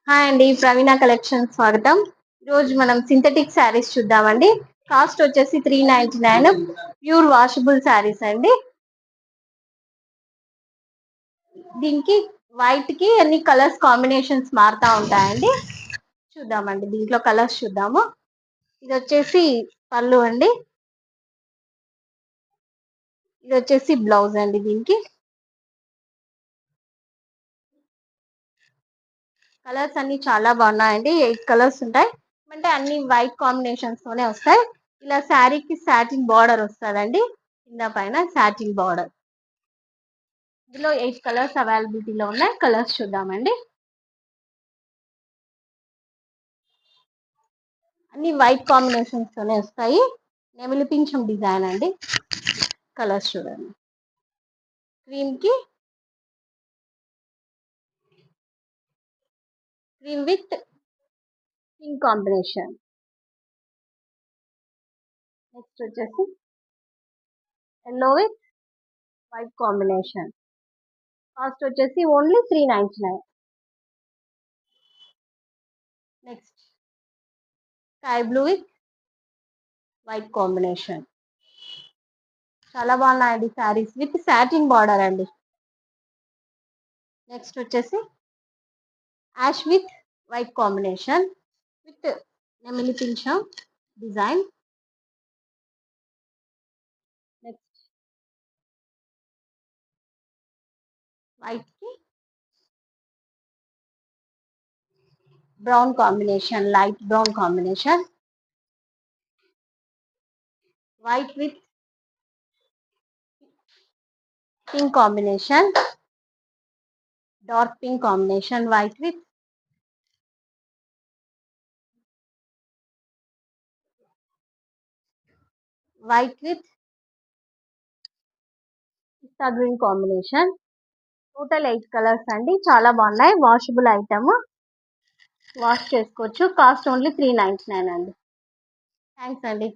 Hi అండి, ప్రవీణ collection స్వాగతం. ఈరోజు మనం సింథటిక్ శారీస్ చూద్దామండి. కాస్ట్ వచ్చేసి 399, ప్యూర్ వాషబుల్ శారీస్ అండి. దీనికి వైట్ కి అన్ని కలర్స్ కాంబినేషన్స్ మారుతా ఉంటాయండి. చూద్దామండి, దీంట్లో కలర్స్ చూద్దాము. ఇది వచ్చేసి పళ్ళు అండి, ఇది వచ్చేసి బ్లౌజ్ అండి. దీనికి కలర్స్ అన్ని చాలా బాగున్నాయండి. 8 కలర్స్ ఉంటాయి, అంటే అన్ని వైట్ కాంబినేషన్స్ తోనే వస్తాయి. ఇలా శారీకి సాటిన్ బార్డర్ వస్తుందండి, కింద పైన సాటిన్ బార్డర్. ఇందులో 8 కలర్స్ అవైలబిలిటీలో ఉన్నాయి. కలర్స్ చూద్దామండి. అన్ని వైట్ కాంబినేషన్స్ తోనే వస్తాయి. నెమిలి పింఛం డిజైన్ అండి. కలర్స్ చూడండి. Cream with pink combination. Next వచ్చేసి yellow with white combination. Cost వచ్చేసి only 399. Next sky blue with white combination. చాలా బాగున్నాయండి శారీస్, విత్ సాటిన్ బార్డర్ అండి. నెక్స్ట్ వచ్చేసి ash with white combination with నెమిలి పింఛం డిజైన్. నెక్స్ట్ వైట్ కి brown combination, light brown combination. White with pink combination, dark pink combination. White with pista green combination. Total 8 colours అండి. చాలా బాగున్నాయి. వాషబుల్ ఐటమ్, వాష్ చేసుకోవచ్చు. Cost only 399 అండి. Thanks అండి.